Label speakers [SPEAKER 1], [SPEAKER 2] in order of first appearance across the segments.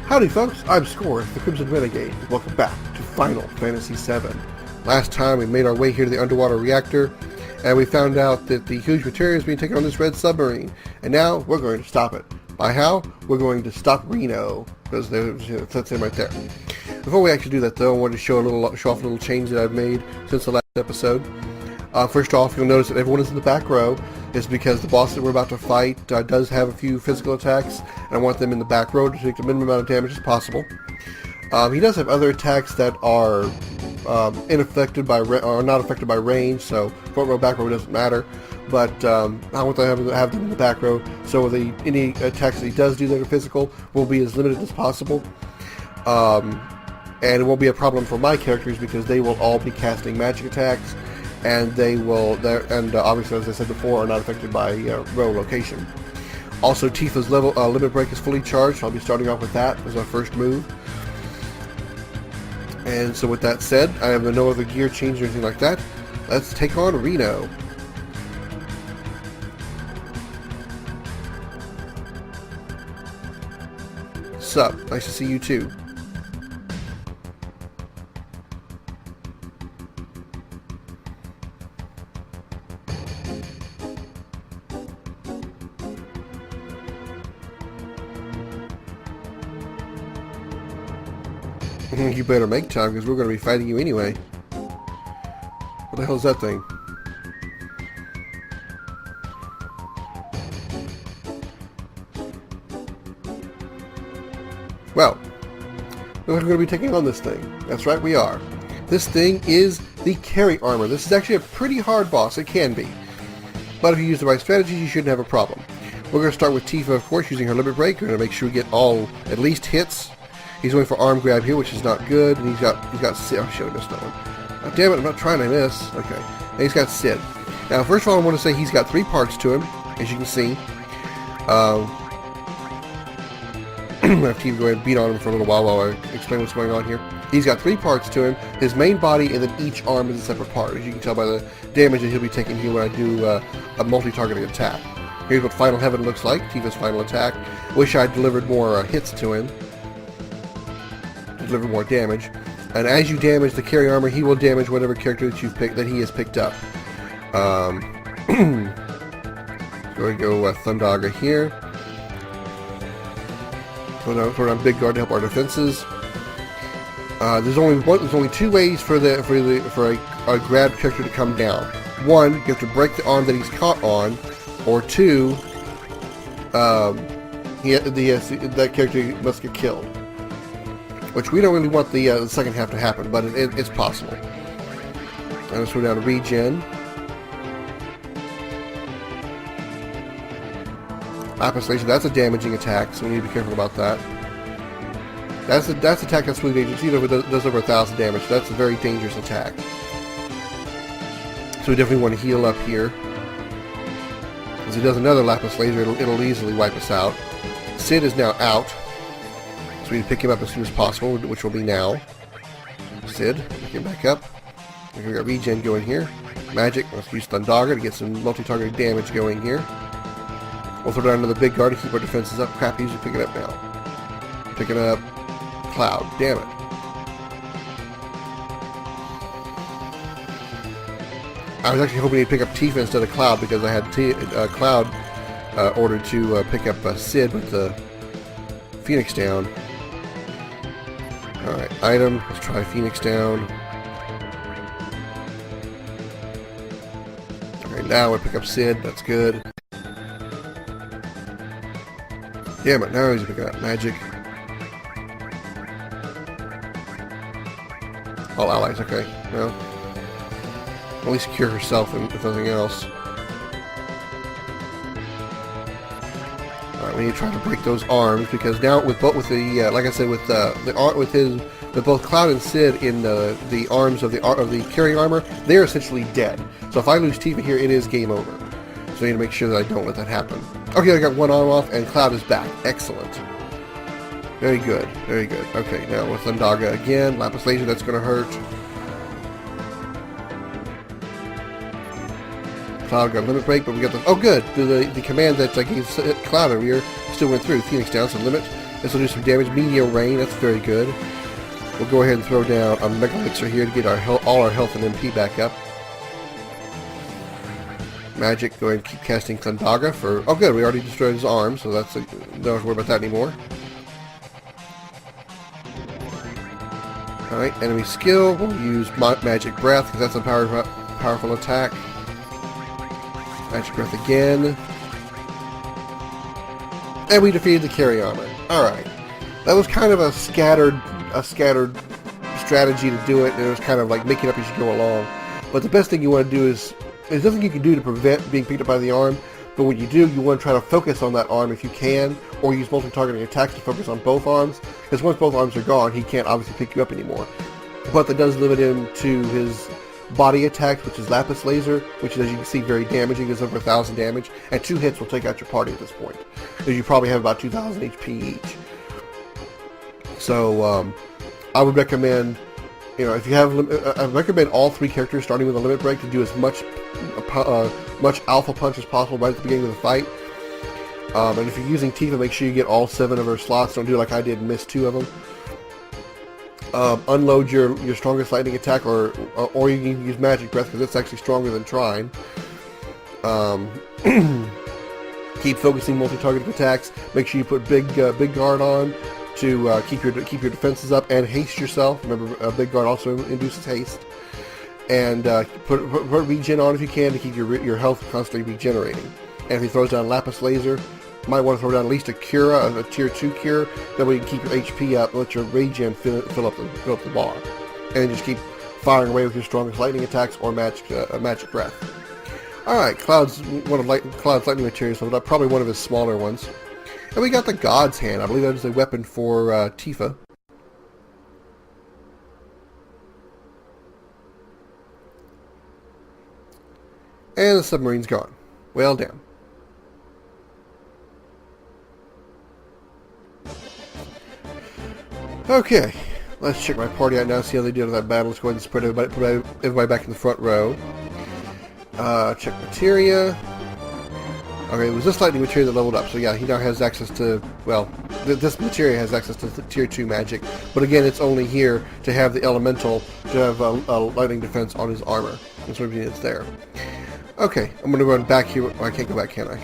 [SPEAKER 1] Howdy folks, I'm Scoryth, the Crimson Renegade. Welcome back to Final Fantasy VII. Last time we made our way here to the underwater reactor, and we found out that the Huge Materia is being taken on this red submarine. And now, we're going to stop it. By how? We're going to stop Reno, because that's him right there. Before we actually do that though, I wanted to show off a little change that I've made since the last episode. First off, you'll notice that everyone is in the back row. It's because the boss that we're about to fight does have a few physical attacks, and I want them in the back row to take the minimum amount of damage as possible. He does have other attacks that are unaffected by or not affected by range, so front row, back row doesn't matter. But I want to have them in the back row, so any attacks that he does do that are physical will be as limited as possible. And it won't be a problem for my characters because they will all be casting magic attacks. And obviously, as I said before, are not affected by row location. Also, Tifa's limit break is fully charged. I'll be starting off with that as our first move. And so with that said, I have no other gear change or anything like that. Let's take on Reno. Sup, nice to see you too. You better make time, because we're going to be fighting you anyway. What the hell is that thing? Well, we're going to be taking on this thing. That's right, we are. This thing is the carry armor. This is actually a pretty hard boss. It can be. But if you use the right strategies, you shouldn't have a problem. We're going to start with Tifa, of course, using her limit break. We're going to make sure we get at least hits. He's going for arm grab here, which is not good, and he's got Sid. Oh shit, I missed that one. Oh, damn it, I'm not trying to miss. Okay. And he's got Sid. Now, first of all, I want to say he's got 3 parts to him, as you can see. I have to go ahead and beat on him for a little while I explain what's going on here. He's got 3 parts to him. His main body, and then each arm is a separate part, as you can tell by the damage that he'll be taking here when I do a multi-targeting attack. Here's what Final Heaven looks like, Tifa's final attack. Wish I'd delivered more hits to him. Deliver more damage, and as you damage the carry armor, he will damage whatever character that he has picked up. So we go Thundaga here. Put on Big Guard to help our defenses. There's only 2 ways for a grabbed character to come down. 1, you have to break the arm that he's caught on, or 2, that character must get killed. Which we don't really want the second half to happen, but it's possible. And let's go down to regen. Lapis Laser, that's a damaging attack, so we need to be careful about that. That's attack that's really dangerous. It does over 1,000 damage. So that's a very dangerous attack. So we definitely want to heal up here. As he does another Lapis Laser, it'll easily wipe us out. Sid is now out. So we need to pick him up as soon as possible, which will be now. Sid, pick him back up. We got regen going here. Magic, let's use Thundaga to get some multi-targeted damage going here. We'll throw down another Big Guard to keep our defenses up. Crap, he's picking up now. Picking up Cloud, damn it. I was actually hoping he'd pick up Tifa instead of Cloud because I had Cloud ordered to pick up Sid with the Phoenix down. Alright, item. Let's try Phoenix down. Okay, now we pick up Sid. That's good. Damn it, now he's picking up Magic. All allies, okay. Well, at least cure herself if nothing else. We need to try to break those arms because now with both like I said, with both Cloud and Sid in the arms of the carrying armor, they're essentially dead. So if I lose Tifa here, it is game over. So I need to make sure that I don't let that happen. Okay, I got one arm off and Cloud is back. Excellent. Very good. Very good. Okay, now with Thundaga again, Lapis Laser, that's going to hurt. Cloud got a limit break, but we got the... Oh, good! The command that I gave Cloud earlier still went through. Phoenix down, so limit. This will do some damage. Medium rain, that's very good. We'll go ahead and throw down a Mega Elixir here to get all our health and MP back up. Magic, go ahead and keep casting Klandaga for... Oh good, we already destroyed his arm, so that's don't have to worry about that anymore. Alright, enemy skill, we'll use Magic Breath, because that's a powerful attack. Magic Breath again. And we defeated the carry armor. Alright. That was kind of a scattered strategy to do it, and it was kind of like making up as you go along. But the best thing you want to do is... There's nothing you can do to prevent being picked up by the arm, but when you do, you want to try to focus on that arm if you can, or use multi-targeting attacks to focus on both arms, because once both arms are gone, he can't obviously pick you up anymore. But that does limit him to his body attacks, which is Lapis Laser, which is, as you can see, very damaging. It's over 1,000 damage, and 2 hits will take out your party at this point, because you probably have about 2,000 HP each. So, I would recommend... if you have, I recommend all 3 characters starting with a limit break to do as much alpha punch as possible right at the beginning of the fight. And if you're using Tifa, make sure you get all 7 of her slots. Don't do like I did and miss 2 of them. Unload your strongest lightning attack, or you can use Magic Breath because it's actually stronger than Trine. Keep focusing multi-targeting attacks. Make sure you put big guard on to keep your defenses up, and haste yourself. Remember, Big Guard also induces haste. And put regen on if you can to keep your health constantly regenerating. And if he throws down Lapis Laser, you might want to throw down at least a Cura, a tier 2 cure. That way you can keep your HP up and let your regen fill up the bar. And then just keep firing away with your strongest lightning attacks or Magic Breath. Alright, Cloud's lightning materia leveled up, probably one of his smaller ones. And we got the God's Hand. I believe that is a weapon for Tifa. And the submarine's gone. Well done. Okay, let's check my party out now, see how they did with that battle. Let's go ahead and spread everybody back in the front row. Check materia. Okay, it was this lightning materia that leveled up, so yeah, he now has access to, well, this materia has access to tier 2 magic, but again, it's only here to have the elemental, to have a lightning defense on his armor. That's what it's there. Okay, I'm going to run back here. Oh, I can't go back, can I?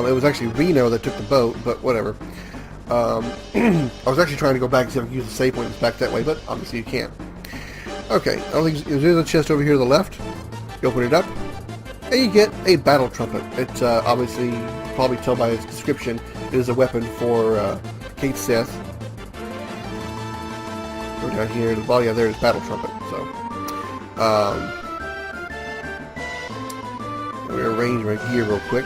[SPEAKER 1] It was actually Reno that took the boat, but whatever. I was actually trying to go back and see if I could use the save points back that way, but obviously you can't. Okay, I don't think there's a chest over here to the left. You open it up, and you get a battle trumpet. It's obviously, probably tell by its description, it is a weapon for Kate Sith. Go down here to the bottom. Yeah, there's battle trumpet. So, I'm gonna arrange my gear real quick.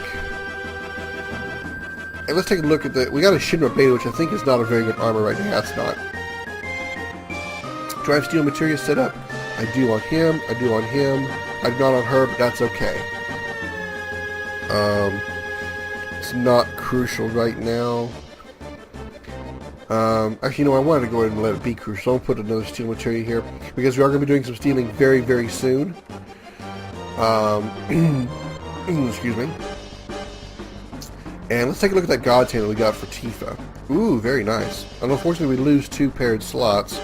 [SPEAKER 1] And let's take a look at we got a Shinra beta, which I think is not a very good armor right now. That's not. Drive steel materia set up. I do on him. I do on him. I do not on her, but that's okay. It's not crucial right now. Actually, no, I wanted to go ahead and let it be crucial. So I'll put another steel materia here because we are going to be doing some stealing very, very soon. Excuse me. And let's take a look at that God's Hand that we got for Tifa. Ooh, very nice. And unfortunately, we lose 2 paired slots.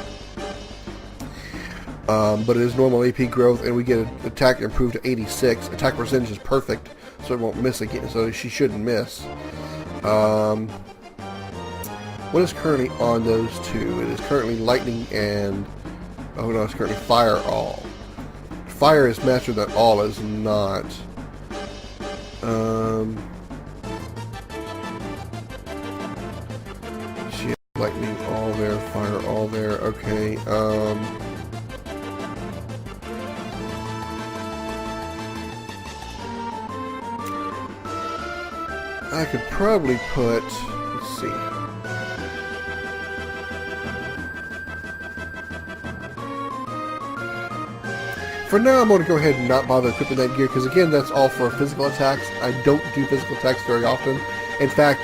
[SPEAKER 1] But it is normal AP growth, and we get an attack improved to 86. Attack percentage is perfect, so it won't miss again. So she shouldn't miss. What is currently on those 2? It is currently lightning and... Oh no, it's currently fire all. Fire is master that all is not. She has lightning all there, fire all there. Okay. I could probably put, let's see. For now, I'm going to go ahead and not bother equipping that gear, because again, that's all for physical attacks. I don't do physical attacks very often. In fact,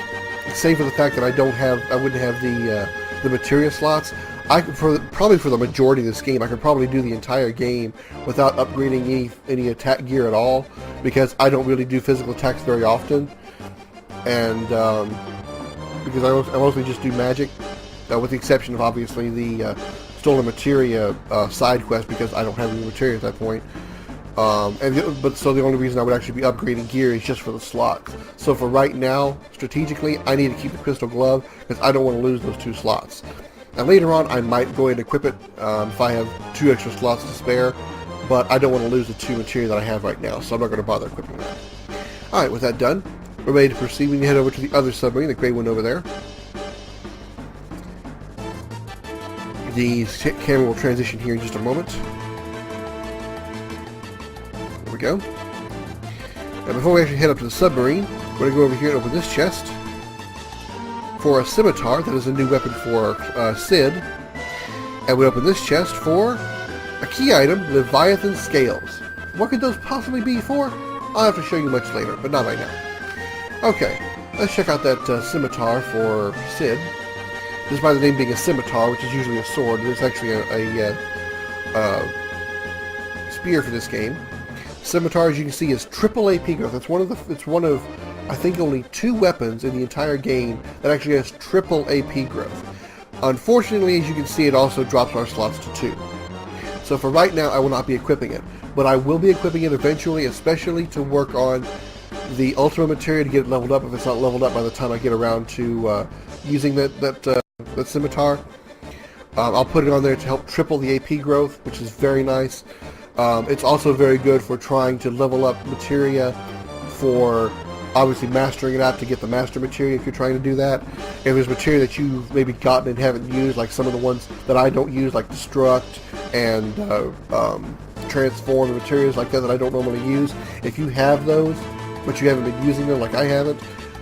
[SPEAKER 1] save for the fact that I wouldn't have the materia slots. Probably for the majority of this game, I could probably do the entire game without upgrading any attack gear at all, because I don't really do physical attacks very often, and because I mostly just do magic, with the exception of obviously the Stolen Materia side quest, because I don't have any materia at that point. So the only reason I would actually be upgrading gear is just for the slots. So for right now, strategically, I need to keep the Crystal Glove because I don't want to lose those 2 slots. And later on, I might go ahead and equip it if I have 2 extra slots to spare, but I don't want to lose the 2 materia that I have right now, so I'm not going to bother equipping that. Alright, with that done, we're ready to proceed. We need to head over to the other submarine, the gray one over there. The camera will transition here in just a moment. There we go. Now before we actually head up to the submarine, we're going to go over here and open this chest for a scimitar. That is a new weapon for Sid. And we open this chest for a key item, Leviathan Scales. What could those possibly be for? I'll have to show you much later, but not right now. Okay, let's check out that scimitar for Sid. Just by the name being a scimitar, which is usually a sword, it's actually a spear for this game. Scimitar, as you can see, is triple AP growth. It's one of I think only 2 weapons in the entire game that actually has triple AP growth. Unfortunately, as you can see, it also drops our slots to 2. So for right now, I will not be equipping it, but I will be equipping it eventually, especially to work on the Ultima Materia to get it leveled up if it's not leveled up by the time I get around to using that scimitar. I'll put it on there to help triple the AP growth, which is very nice. It's also very good for trying to level up materia, for obviously mastering it out to get the master materia if you're trying to do that. If there's materia that you've maybe gotten and haven't used, like some of the ones that I don't use, like Destruct and Transform, and materials like that I don't normally use, if you have those, but you haven't been using them like I haven't,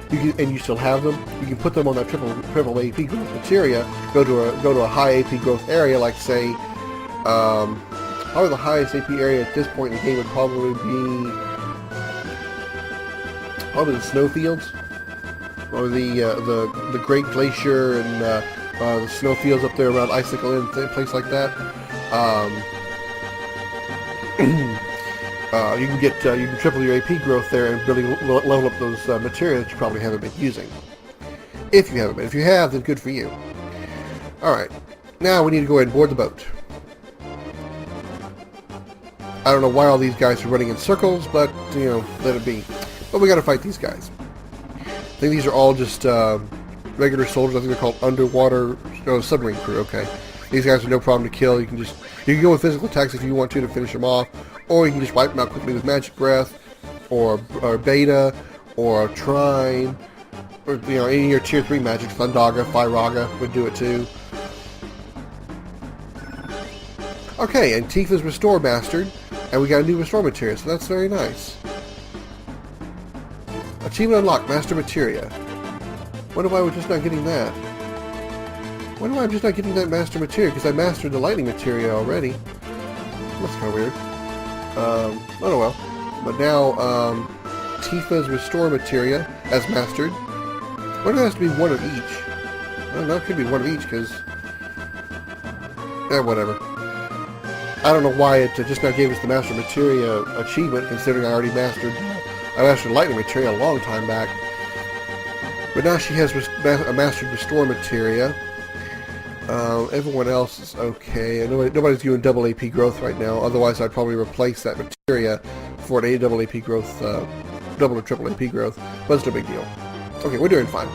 [SPEAKER 1] and you still have them, you can put them on that triple AP growth materia, go to a high AP growth area, like say, probably the highest AP area at this point in the game would probably be the snowfields, or the Great Glacier and the snowfields up there around Icicle Inn, a place like that. You can triple your AP growth there and really level up those materia that you probably haven't been using. If you haven't been. If you have, then good for you. Alright, now we need to go ahead and board the boat. I don't know why all these guys are running in circles, but, you know, let it be. But we gotta fight these guys. I think these are all just regular soldiers. I think they're called underwater submarine crew. Okay, these guys are no problem to kill. You can go with physical attacks if you want to finish them off, or you can just wipe them out quickly with magic breath, or beta, or trine, or any of your tier 3 magic. Thundaga, Firaga would do it too. Okay, and Tifa's Restore mastered, and we got a new Restore Materia, so that's very nice. Achievement unlocked, Master Materia. Wonder why we're just not getting that. Wonder why I'm just not getting that Master Materia, because I mastered the Lightning Materia already. That's kind of weird. Oh well. But now, Tifa's Restore Materia, as mastered. Why does it have to be one of each? I don't know, it could be one of each, because... whatever. I don't know why it just now gave us the Master Materia achievement, considering I already mastered Lightning Materia a long time back. But now she has a mastered Restore Materia. Everyone else is okay. Nobody's doing double AP growth right now. Otherwise, I'd probably replace that materia for an double AP growth, double or triple AP growth. But it's no big deal. Okay, we're doing fine.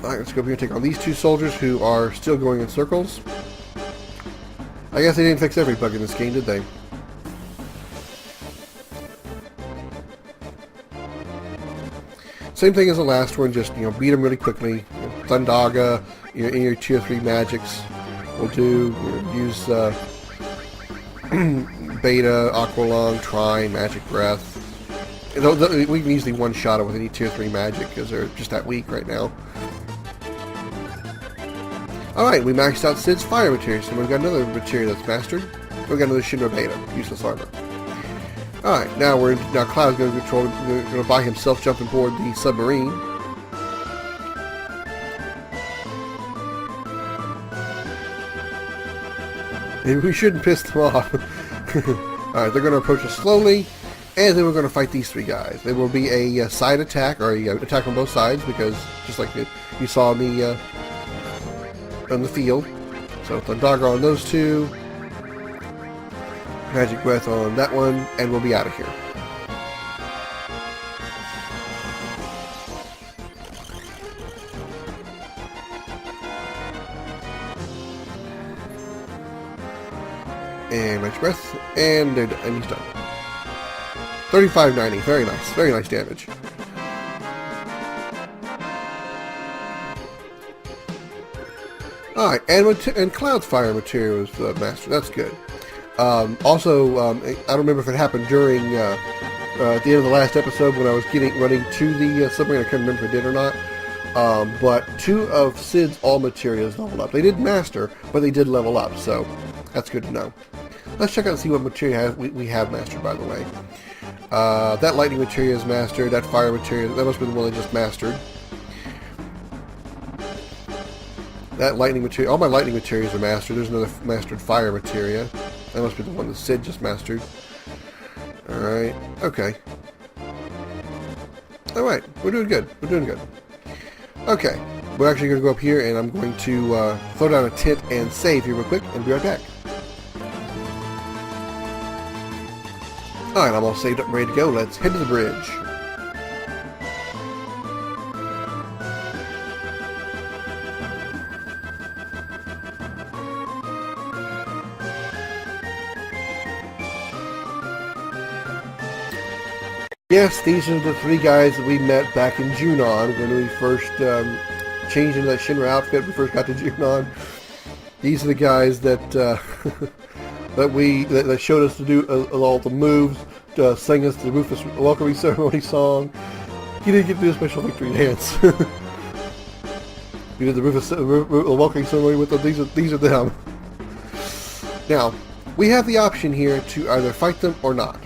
[SPEAKER 1] Alright, let's go over here and take on these 2 soldiers who are still going in circles. I guess they didn't fix every bug in this game, did they? Same thing as the last one, just beat them really quickly. Thundaga, in your tier 3 magics will do. Use Beta, Aqualung, Trine, Magic Breath. We can easily one-shot it with any tier 3 magic because they're just that weak right now. Alright, we maxed out Sid's Fire Materia, so we've got another materia that's mastered. We've got another Shinra Beta, useless armor. Alright, now Cloud's going to by himself jump aboard the submarine. Maybe we shouldn't piss them off. Alright, they're going to approach us slowly, and then we're going to fight these three guys. There will be a side attack, or a attack on both sides, because just like you saw me on the field. So Thundagger on those two, Magic Breath on that one, and we'll be out of here. And Magic Breath, and he's done. 3590, very nice damage. Alright, and Cloud's fire material was mastered, that's good. Also, I don't remember if it happened during, at the end of the last episode when I was running to the submarine, I can't remember if it did or not. But 2 of Cid's all materials leveled up. They didn't master, but they did level up, so that's good to know. Let's check out and see what materia we have mastered, by the way. That lightning materia is mastered, that fire materia, that must be the one I just mastered. That lightning materia, all my lightning materials are mastered. There's another mastered fire materia. That must be the one that Cid just mastered. Alright, okay. Alright, we're doing good. Okay, we're actually going to go up here and I'm going to throw down a tent and save here real quick and be right back. Alright, I'm all saved up and ready to go. Let's head to the bridge. Yes, these are the 3 guys that we met back in Junon when we first changed into that Shinra outfit. We first got to Junon. These are the guys that that showed us to do all the moves, sang us the Rufus welcoming ceremony song. He didn't get to do a special victory dance. We did the Rufus welcoming ceremony with them. These are them. Now, we have the option here to either fight them or not.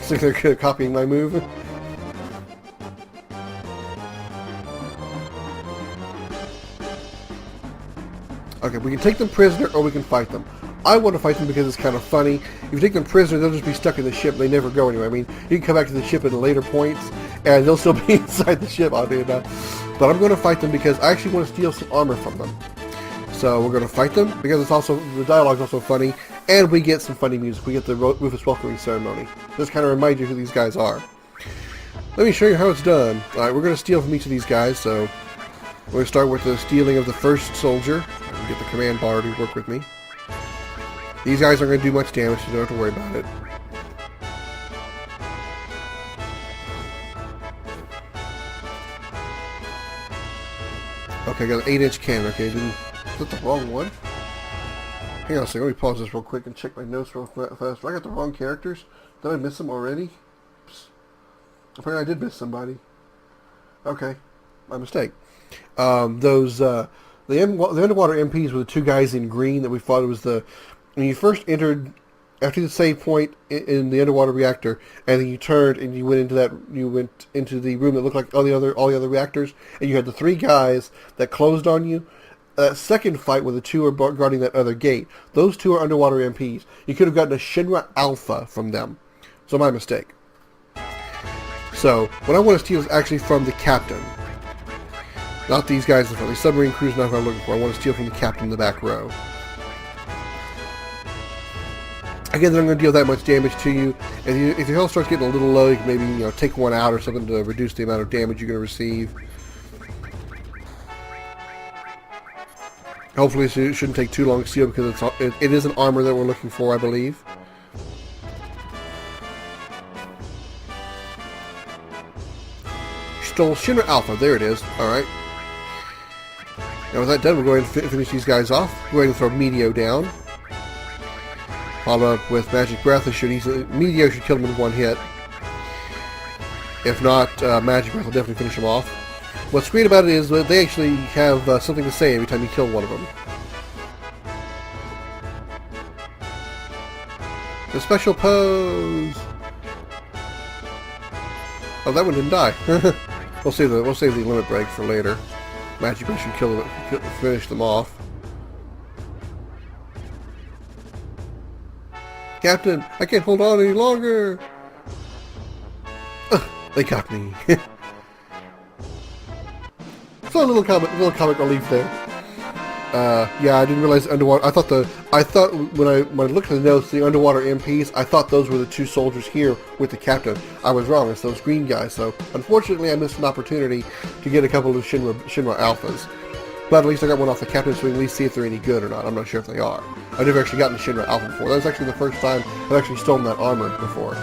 [SPEAKER 1] So they're copying my move. Okay, we can take them prisoner or we can fight them. I want to fight them because it's kind of funny. If you take them prisoner, they'll just be stuck in the ship. They never go anywhere. I mean, you can come back to the ship at later points, and they'll still be inside the ship, oddly enough. But I'm going to fight them because I actually want to steal some armor from them. So we're going to fight them because it's also the dialogue's also funny, and we get some funny music. We get the Rufus welcoming ceremony. Just kind of remind you who these guys are. Let me show you how it's done. All right, we're going to steal from each of these guys. So we're going to start with the stealing of the first soldier. Get the command bar to work with me. These guys aren't going to do much damage, so you don't have to worry about it. Okay, I got an 8-inch cannon. Okay, is that the wrong one? Hang on a second, let me pause this real quick and check my notes real fast. I got the wrong characters? Did I miss them already? Oops. Apparently I did miss somebody. Okay, my mistake. The underwater MPs were the 2 guys in green that we fought. It was when you first entered after the save point in the underwater reactor, and then you turned and you went into the room that looked like all the other reactors, and you had the 3 guys that closed on you. That second fight where the 2 are guarding that other gate, those 2 are underwater MPs. You could have gotten a Shinra Alpha from them. So my mistake. So what I want to steal is actually from the captain. Not these guys in front. The submarine crew's not what I'm looking for. I want to steal from the captain in the back row. Again, they're not going to deal that much damage to you. If your health starts getting a little low, you can maybe take one out or something to reduce the amount of damage you're going to receive. Hopefully it shouldn't take too long to steal because it is an armor that we're looking for, I believe. Stole Shinra Alpha. There it is. Alright. Now with that done, we'll go ahead and finish these guys off. Go ahead and throw Meteor down. Follow up with Magic Breath. Meteor should kill him in 1 hit. If not, Magic Breath will definitely finish him off. What's great about it is that they actually have something to say every time you kill one of them. The special pose! Oh, that one didn't die. We'll save the limit break for later. Magically should finish them off. Captain, I can't hold on any longer! Ugh, they got me. So a little comic relief there. Yeah, I didn't realize underwater. I thought when I looked at the notes, the underwater MPs, I thought those were the two soldiers here with the captain. I was wrong. It's those green guys. So unfortunately, I missed an opportunity to get a couple of Shinra alphas. But at least I got one off the captain, so we can at least see if they're any good or not. I'm not sure if they are. I've never actually gotten a Shinra alpha before. That was actually the first time I've actually stolen that armor before.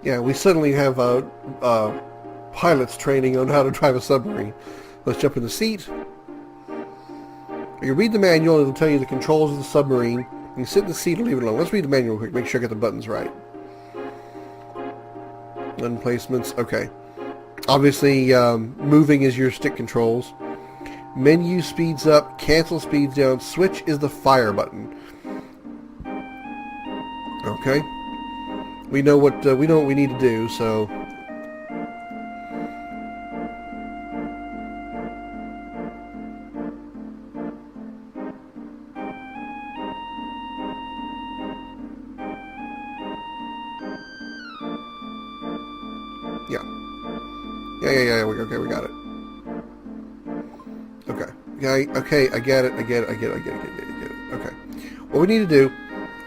[SPEAKER 1] Yeah, we suddenly have pilots training on how to drive a submarine. Let's jump in the seat. You read the manual, it'll tell you the controls of the submarine. You sit in the seat and leave it alone. Let's read the manual real quick, make sure I get the buttons right. Button placements, okay. Obviously, moving is your stick controls. Menu speeds up, cancel speeds down, switch is the fire button. Okay. We know what we need to do, so yeah. We got it. Okay, I get it. Okay. What we need to do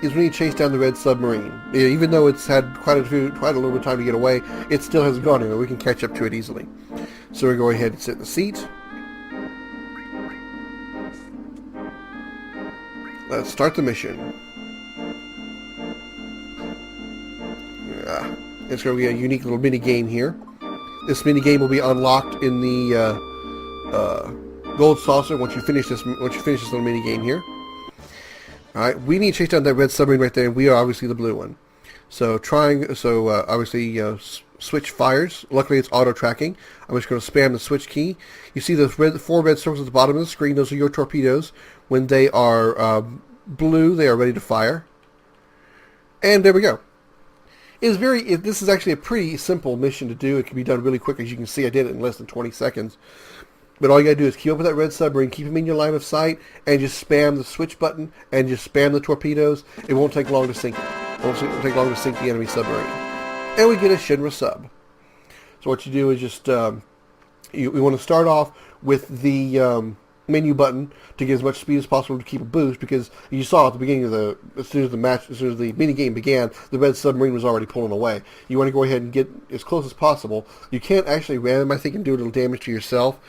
[SPEAKER 1] is we need to chase down the red submarine. Even though it's had quite a little bit of time to get away, it still hasn't gone anywhere. We can catch up to it easily. So we go ahead and sit in the seat. Let's start the mission. It's going to be a unique little mini game here. This mini game will be unlocked in the gold saucer once you finish this little mini game here. All right, we need to chase down that red submarine right there, and we are obviously the blue one. So obviously switch fires. Luckily, it's auto tracking. I'm just going to spam the switch key. You see those four red circles at the bottom of the screen. Those are your torpedoes. When they are blue, they are ready to fire. And there we go. This is actually a pretty simple mission to do. It can be done really quick. As you can see, I did it in less than 20 seconds. But all you gotta do is keep up with that red submarine, keep them in your line of sight, and just spam the switch button, and just spam the torpedoes. It won't take long to sink it. It won't take long to sink the enemy submarine. And we get a Shinra Sub. So what you do is just, you want to start off with the menu button to get as much speed as possible to keep a boost, because you saw at the beginning of as soon as the mini game began, the red submarine was already pulling away. You want to go ahead and get as close as possible. You can't actually ram, I think, and do a little damage to yourself.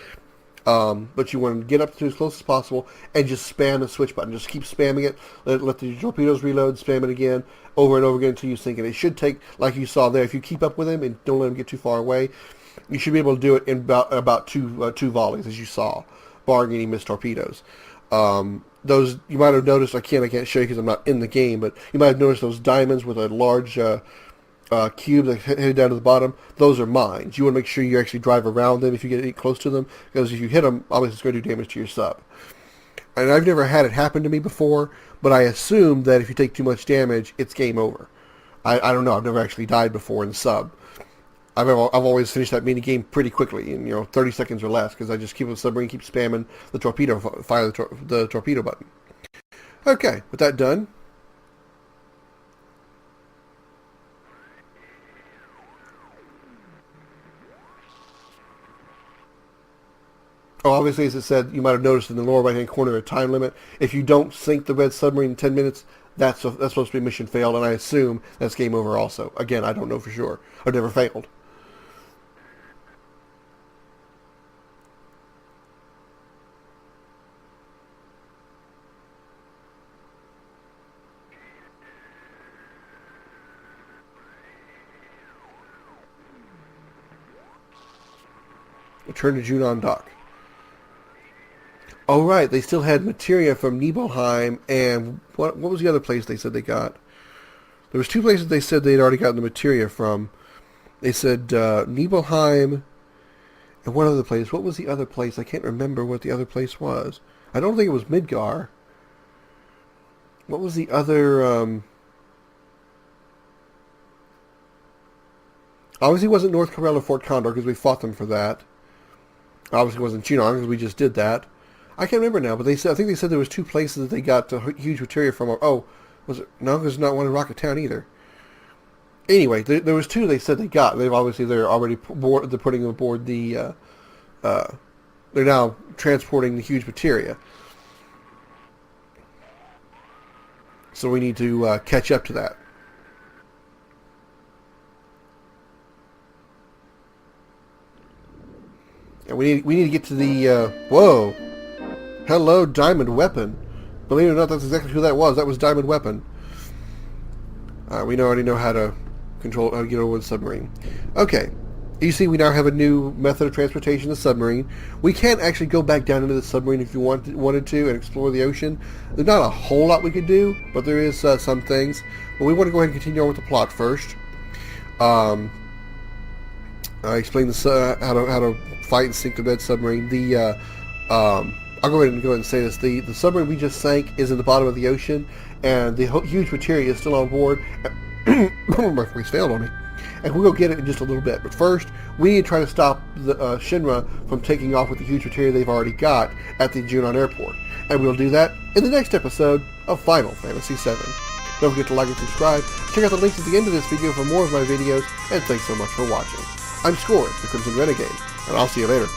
[SPEAKER 1] But you want to get up to as close as possible and just spam the switch button. Just keep spamming it. Let the torpedoes reload. Spam it again, over and over again until you sink it. It should take, like you saw there, if you keep up with him and don't let him get too far away, you should be able to do it in about two volleys, as you saw, barring any missed torpedoes. Those you might have noticed. I can't show you because I'm not in the game, but you might have noticed those diamonds with a large cube that headed down to the bottom. Those are mines. You want to make sure you actually drive around them if you get close to them, because if you hit them, obviously it's going to do damage to your sub. And I've never had it happen to me before, but I assume that if you take too much damage, it's game over. I don't know. I've never actually died before in the sub. I've always finished that mini game pretty quickly, in 30 seconds or less, because I just keep the submarine, keep spamming the torpedo, fire the torpedo button. Okay, with that done. Oh, obviously, as it said, you might have noticed in the lower right-hand corner a time limit. If you don't sink the red submarine in 10 minutes, that's supposed to be mission failed, and I assume that's game over also. Again, I don't know for sure. I've never failed. Return to Junon dock. Oh, right. They still had materia from Nibelheim, and what was the other place they said they got? There was 2 places they said they'd already gotten the materia from. They said Nibelheim and one other place. What was the other place? I can't remember what the other place was. I don't think it was Midgar. What was the other... Obviously it wasn't North Corel or Fort Condor because we fought them for that. Obviously it wasn't Junon because we just did that. I can't remember now, but I think they said there was 2 places that they got huge materia from. Oh, was it? No, there's not one in Rocket Town either. Anyway, there was 2 they said they got. They're already they're putting aboard the. They're now transporting the huge materia. So we need to catch up to that. And we need to get to the whoa. Hello, Diamond Weapon. Believe it or not, that's exactly who that was. That was Diamond Weapon. We already know how to get over the submarine. Okay. You see, we now have a new method of transportation, the submarine. We can actually go back down into the submarine if you wanted to and explore the ocean. There's not a whole lot we could do, but there is some things. But we want to go ahead and continue on with the plot first. I explained how to fight and sink the red submarine. I'll go ahead and say this. The submarine we just sank is in the bottom of the ocean, and the huge materia is still on board. My voice failed on me. And we'll go get it in just a little bit. But first, we need to try to stop the Shinra from taking off with the huge materia they've already got at the Junon airport. And we'll do that in the next episode of Final Fantasy VII. Don't forget to like and subscribe. Check out the links at the end of this video for more of my videos, and thanks so much for watching. I'm Scoryth, the Crimson Renegade, and I'll see you later.